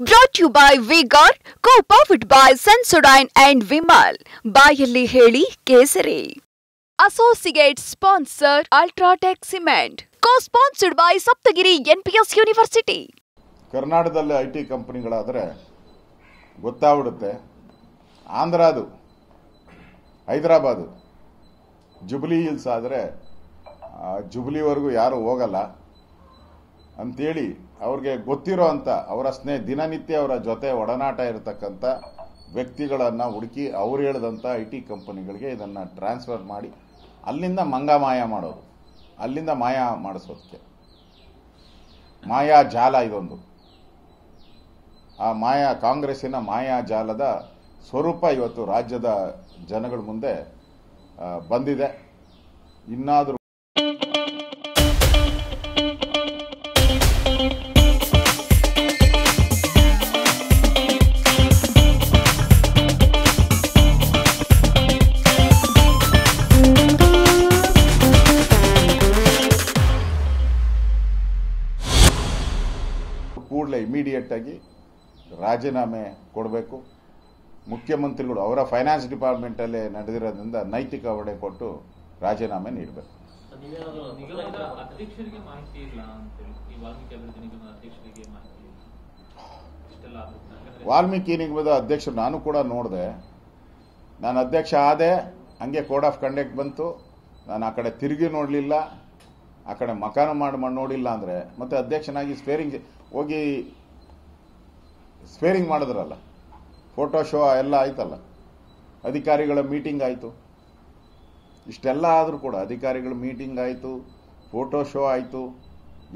Brought to you by V-Guard, co-powered by Sensodyne and Vimal. ಬಾಯಲ್ಲಿ ಹೇಳಿ ಕೇಸರಿ. Associate sponsor Ultratech Cement. Co-sponsored by Saptagiri NPS University. ಕರ್ನಾಟಕದಲ್ಲಿ IT ಕಂಪನಿಗಳಾದರೆ ಗೊತ್ತಾಗ್ಬಿಡುತ್ತೆ. ಆಂಧ್ರದು, Hyderabad, jubilee hills ಆದರೆ ಜುಬ್ಲಿವರೆಗೂ ಯಾರು ಹೋಗಲ್ಲ ಅಂತೇಳಿ ಅವ್ರಿಗೆ ಗೊತ್ತಿರೋ ಅಂತ ಅವರ ದಿನನಿತ್ಯ ಅವರ ಜೊತೆ ಒಡನಾಟ ಇರತಕ್ಕಂಥ ವ್ಯಕ್ತಿಗಳನ್ನು ಹುಡುಕಿ ಅವ್ರು ಹೇಳಿದಂಥ ಐಟಿ ಕಂಪನಿಗಳಿಗೆ ಇದನ್ನು ಟ್ರಾನ್ಸ್ಫರ್ ಮಾಡಿ ಅಲ್ಲಿಂದ ಮಂಗಮಾಯ ಮಾಡೋದು, ಅಲ್ಲಿಂದ ಮಾಯ ಮಾಡಿಸೋದಕ್ಕೆ ಮಾಯಾ ಜಾಲ ಇದೊಂದು. ಆ ಕಾಂಗ್ರೆಸ್ಸಿನ ಮಾಯಾ ಜಾಲದ ಸ್ವರೂಪ ಇವತ್ತು ರಾಜ್ಯದ ಜನಗಳ ಮುಂದೆ ಬಂದಿದೆ. ಇನ್ನಾದರೂ ಕೂಡಲೇ ಇಮಿಡಿಯೇಟ್ ಆಗಿ ರಾಜೀನಾಮೆ ಕೊಡಬೇಕು. ಮುಖ್ಯಮಂತ್ರಿಗಳು ಅವರ ಫೈನಾನ್ಸ್ ಡಿಪಾರ್ಟ್ಮೆಂಟಲ್ಲೇ ನಡೆದಿರೋದ್ರಿಂದ ನೈತಿಕ ಹೊಣೆ ಕೊಟ್ಟು ರಾಜೀನಾಮೆ ನೀಡಬೇಕು. ವಾಲ್ಮೀಕಿ ನಿಗಮದ ಅಧ್ಯಕ್ಷರು ನಾನು ಕೂಡ ನೋಡಿದೆ. ನಾನು ಅಧ್ಯಕ್ಷ ಆದೆ, ಹಂಗೆ ಕೋಡ್ ಆಫ್ ಕಂಡಕ್ಟ್ ಬಂತು. ನಾನು ಆ ಕಡೆ ತಿರುಗಿ ನೋಡಲಿಲ್ಲ, ಆ ಕಡೆ ಮಕಾನ ಮಾಡಿ ನೋಡಿಲ್ಲ ಅಂದರೆ ಮತ್ತೆ ಅಧ್ಯಕ್ಷನಾಗಿ ಸ್ವೇರಿಂಗ್ ಮಾಡಿದ್ರಲ್ಲ, ಫೋಟೋ ಶೋ ಎಲ್ಲ ಆಯ್ತಲ್ಲ, ಅಧಿಕಾರಿಗಳ ಮೀಟಿಂಗ್ ಆಯಿತು. ಇಷ್ಟೆಲ್ಲ ಆದರೂ ಕೂಡ ಅಧಿಕಾರಿಗಳ ಮೀಟಿಂಗ್ ಆಯಿತು, ಫೋಟೋ ಶೋ ಆಯಿತು,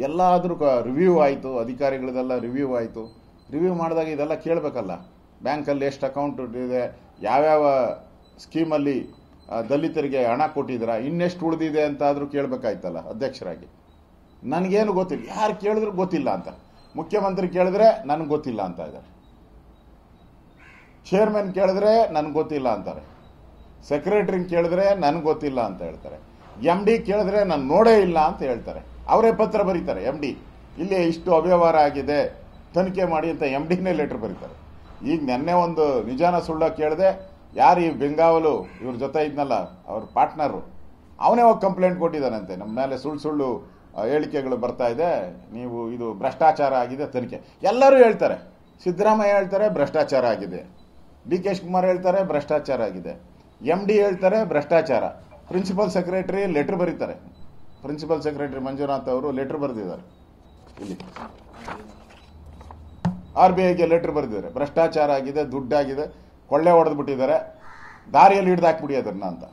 ಎಲ್ಲ ಆದರೂ ರಿವ್ಯೂ ಆಯಿತು, ಅಧಿಕಾರಿಗಳದೆಲ್ಲ ರಿವ್ಯೂ ಆಯಿತು. ರಿವ್ಯೂ ಮಾಡಿದಾಗ ಇದೆಲ್ಲ ಕೇಳಬೇಕಲ್ಲ, ಬ್ಯಾಂಕಲ್ಲಿ ಎಷ್ಟು ಅಕೌಂಟ್ ಇದೆ, ಯಾವ್ಯಾವ ಸ್ಕೀಮಲ್ಲಿ ದಲಿತರಿಗೆ ಹಣ ಕೊಟ್ಟಿದ್ದೀರಾ, ಇನ್ನೆಷ್ಟು ಉಳಿದಿದೆ ಅಂತ ಆದರೂ ಕೇಳಬೇಕಾಯ್ತಲ್ಲ ಅಧ್ಯಕ್ಷರಾಗಿ. ನನಗೇನು ಗೊತ್ತಿಲ್ಲ, ಯಾರು ಕೇಳಿದ್ರು ಗೊತ್ತಿಲ್ಲ ಅಂತ. ಮುಖ್ಯಮಂತ್ರಿ ಕೇಳಿದ್ರೆ ನನಗೆ ಗೊತ್ತಿಲ್ಲ ಅಂತ ಇದ್ದಾರೆ, ಚೇರ್ಮನ್ ಕೇಳಿದ್ರೆ ನನಗೆ ಗೊತ್ತಿಲ್ಲ ಅಂತಾರೆ, ಸೆಕ್ರೆಟರಿ ಕೇಳಿದ್ರೆ ನನಗೆ ಗೊತ್ತಿಲ್ಲ ಅಂತ ಹೇಳ್ತಾರೆ, MD ಕೇಳಿದ್ರೆ ನಾನು ನೋಡೇ ಇಲ್ಲ ಅಂತ ಹೇಳ್ತಾರೆ. ಅವರೇ ಪತ್ರ ಬರೀತಾರೆ, MD ಇಲ್ಲಿ ಇಷ್ಟು ಅವ್ಯವಹಾರ ಆಗಿದೆ ತನಿಖೆ ಮಾಡಿ ಅಂತ MDನೇ ಲೆಟರ್ ಬರೀತಾರೆ. ಈಗ ನೆನ್ನೆ ಒಂದು ನಿಜಾನ ಸುಳ್ಳ ಕೇಳಿದೆ, ಯಾರು ಈ ಬೆಂಗಾವಲು ಇವ್ರ ಜೊತೆ ಇದ್ನಲ್ಲ ಅವ್ರ ಪಾರ್ಟ್ನರು, ಅವನೇ ಹೋಗಿ ಕಂಪ್ಲೇಂಟ್ ಕೊಟ್ಟಿದ್ದಾನಂತೆ, ನಮ್ಮ ಮೇಲೆ ಸುಳ್ಳು ಹೇಳಿಕೆಗಳು ಬರ್ತಾ ಇದೆ, ನೀವು ಇದು ಭ್ರಷ್ಟಾಚಾರ ಆಗಿದೆ ತನಿಖೆ. ಎಲ್ಲರೂ ಹೇಳ್ತಾರೆ, ಸಿದ್ದರಾಮಯ್ಯ ಹೇಳ್ತಾರೆ ಭ್ರಷ್ಟಾಚಾರ ಆಗಿದೆ, DK ಶಿವಕುಮಾರ್ ಹೇಳ್ತಾರೆ ಭ್ರಷ್ಟಾಚಾರ ಆಗಿದೆ, MD ಹೇಳ್ತಾರೆ ಭ್ರಷ್ಟಾಚಾರ, ಪ್ರಿನ್ಸಿಪಲ್ ಸೆಕ್ರೆಟರಿ ಲೆಟರ್ ಬರೀತಾರೆ. ಪ್ರಿನ್ಸಿಪಲ್ ಸೆಕ್ರೆಟರಿ ಮಂಜುನಾಥ್ ಅವರು ಲೆಟರ್ ಬರೆದಿದ್ದಾರೆ, ಇಲ್ಲಿ RBIಗೆ ಲೆಟರ್ ಬರೆದಿದ್ದಾರೆ, ಭ್ರಷ್ಟಾಚಾರ ಆಗಿದೆ, ದುಡ್ಡಾಗಿದೆ, ಕೊಳ್ಳೆ ಹೊಡೆದು ಬಿಟ್ಟಿದ್ದಾರೆ, ದಾರಿಯಲ್ಲಿ ಹಿಡ್ದು ಹಾಕ್ಬಿಡಿ ಅದನ್ನ ಅಂತ.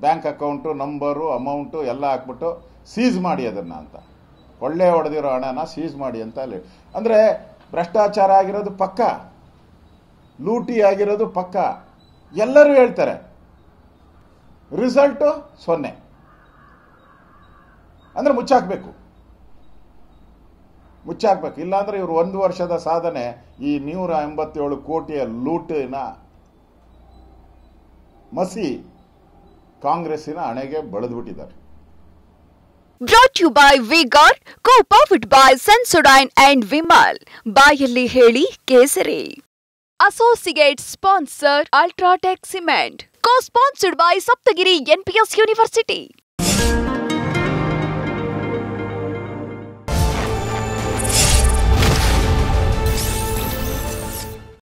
ಬ್ಯಾಂಕ್ ಅಕೌಂಟು, ನಂಬರು, ಅಮೌಂಟು ಎಲ್ಲ ಹಾಕ್ಬಿಟ್ಟು ಸೀಸ್ ಮಾಡಿ ಅದನ್ನ ಅಂತ. ಕೊಳ್ಳೆ ಹೊಡೆದಿರೋ ಹಣನ ಸೀಸ್ ಮಾಡಿ ಅಂತ ಅಲ್ಲಿ. ಅಂದರೆ ಭ್ರಷ್ಟಾಚಾರ ಆಗಿರೋದು ಪಕ್ಕ, ಲೂಟಿ ಆಗಿರೋದು ಪಕ್ಕ, ಎಲ್ಲರೂ ಹೇಳ್ತಾರೆ. ರಿಸಲ್ಟು 0. ಅಂದರೆ ಮುಚ್ಚಾಕ್ಬೇಕು. ಇಲ್ಲಾಂದ್ರೆ ಇವರು 1 ವರ್ಷದ ಸಾಧನೆ ಈ 187 ಕೋಟಿಯ ಲೂಟಿನ ಮಸಿ ಕಾಂಗ್ರೆಸ್ಸಿನ ಹಣೆಗೆ ಬಳಿದ್ಬಿಟ್ಟಿದ್ದಾರೆ. Brought to you by V-Guard, co-powered by Sensodyne and Vimal. ಬಾಯಲ್ಲಿ ಹೇಳಿ ಕೇಸರಿ. Associate sponsor Ultratech Cement. Co-sponsored by Saptagiri NPS University.